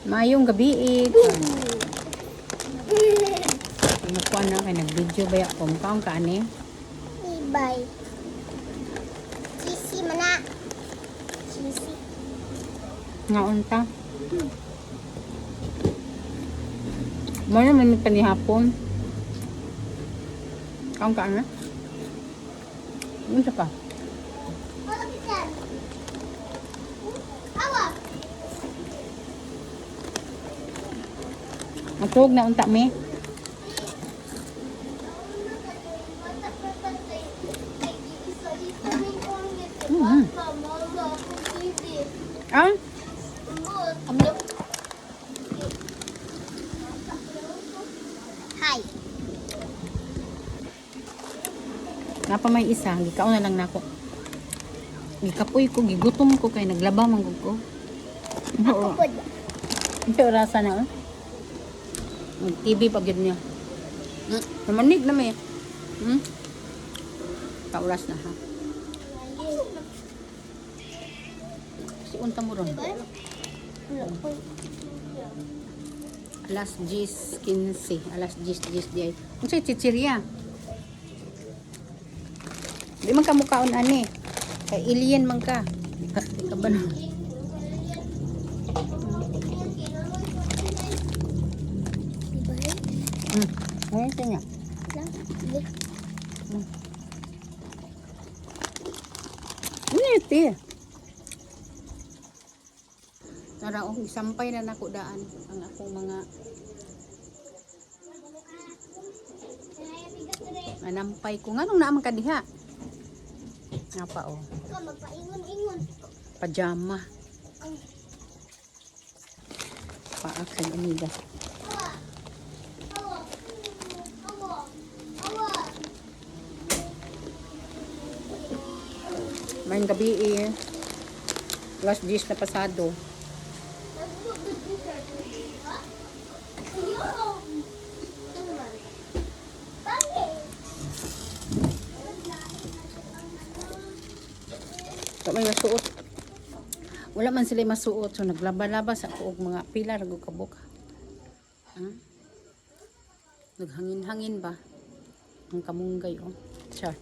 Mayong gabi nakuha na kay nag-video ba ya kung kaon ka ani? Ibay. Sisi mana. Sisi. Nga unta. Mo na man panihapon. Kaon ka ana? Unsa ka? Wala bisan. Awa. Matug na unta me. Ah? Hi. Napa may isa, gikaon na lang nako. Gikapoy ko, gigutom ko kay naglaba man gud ko. Oo. Pud. Ito rasa na oh. TV pa gyud niya. Namanig na may. Kauras na ha. Si unta mo ron. Alas 10:15, alas 10:10 di ay. Unsay chichirya? Di man ka mukaon ani. Kay alien man ka. Di ka ba na? Ngayon siya niya. Niti. Tara, isampay na nako daan ang akong mga manampay ko. Nganong naamang ka diha? Nga pa oh. Magpaingon-ingon. Pajama. Paak sa amiga. May gabi last 10 na pasado. So may masuot. Wala man sila masuot. So naglaba-laba sa ako og mga pilar og kabuk. Naghangin-hangin ba? Ang kamunggay oh. Char.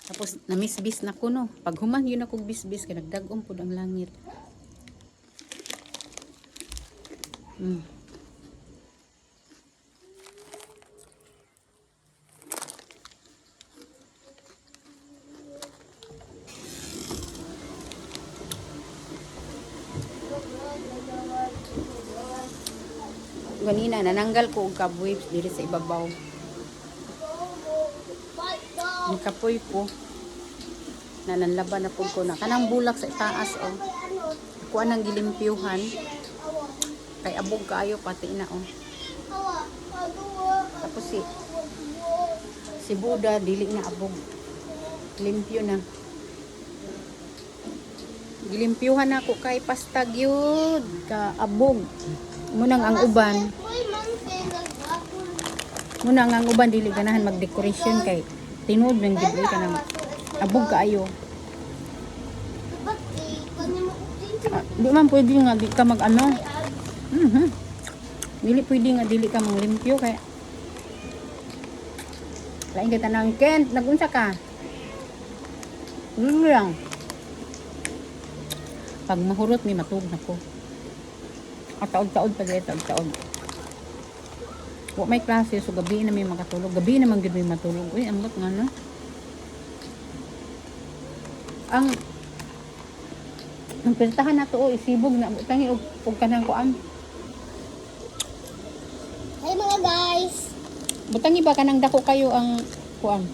Tapos namisbis na ko no. Pag human yun ako bisbis kay nagdagom pud ang langit. Ganina nananggal ko og cobwebs diri sa ibabaw. Ang kapoy ko nananlaban na po ko na kanang bulak sa itaas oh. Ako anang gilimpyuhan kay abog kaayo pati na oh. Tapos si Buda dili na abog, limpyo na. Gilimpyuhan ako kay pastag yun ka abog. Munang ang uban dili ganahan mag-decoration kay tinuod ng giboy ka ng abog kaayo. Di man pwede nga di ka mag ano. Dili pwede nga dili ka mang limpyo kay lain kita nang Kent nagunsa ka. Lang. Pag mahurot may matug na ko. Taod-taod pa gaya taod-taod. Wa may klase so gabi na may makatulog. Gabi naman gid may matulog. Uy, ambot nga no. Ang pertahan nato o isibog na tangi og kanang kuan. Hey mga guys. Butangi ba kanang dako kayo ang kuan?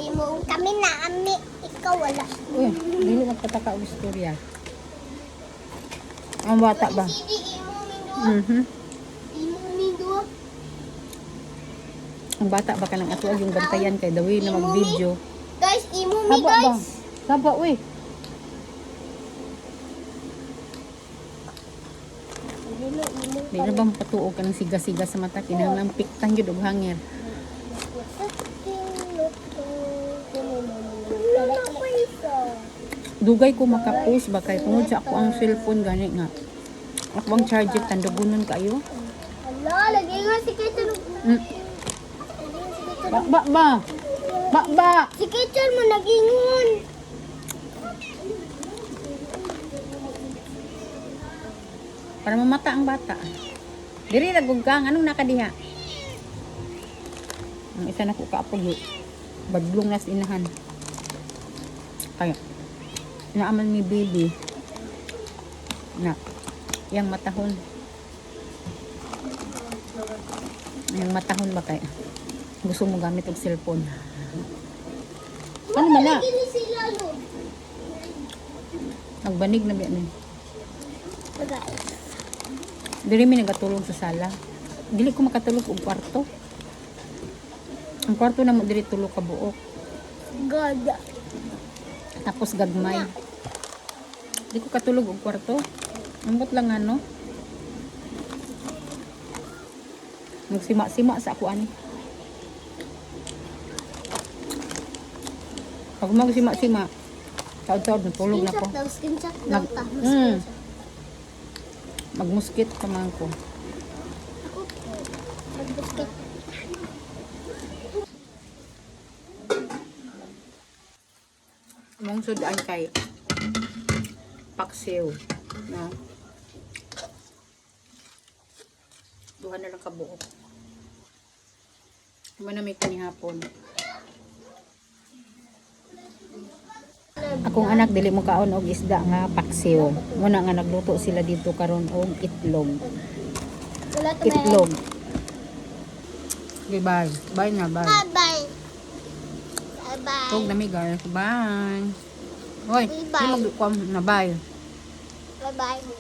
Imo kami na ami ikaw wala. Uy, dili magpataka og istorya. Ang bata ba? Imo mindo. Ang bata ba kanang ato yung bantayan kay dawi na mag-video. Guys, imo mi Haba ba? guys. Haba uy. Di na bang patuog ka ng siga-siga sa mata kinahanglan piktang gyud og hangir. Dugay ko makapost ba kay tungod sa ako ang cellphone gani nga. Ako ang charger tandugunon kayo. Ala, lagi nga si Kitchen. Mm. Ba. Si Kitchen mo nagingon. Para mamata ang bata. Diri naguggang anong nakadiha? Ang isa na ko kaapog badlong nas inahan. Kaya naaman mi baby na yang matahon. Yang matahon ba kay gusto mo gamit og cellphone. Ano man na? Lagi ni sila lo. Nagbanig na biyan. Bagay. Diri mi nagatulog sa sala. Dili ko makatulog og kwarto. Ang kwarto na mo diri tulog ka buok. God. Tapos gagmay. Di ko katulog og kwarto. Ambot lang ano. Magsima-sima sa ako ani. Pag magsima-sima, taod-taod natulog na ko. Screenshot daw ta. Magmuskit pa man ko. Mag-biscuit. Mong sudan kay paksiw na duha na lang kabuok. Naman na may kanihapon. Akong anak dili mo kaon og isda nga paksiw. Muna nga nagluto sila dito karon og itlog. Wala to Itlog. Okay, bye. Bye na, bye. Bye-bye. Bye-bye. Tog na mi guys. Bye. Hoy, Bye. di magkuam na bye. Bye-bye.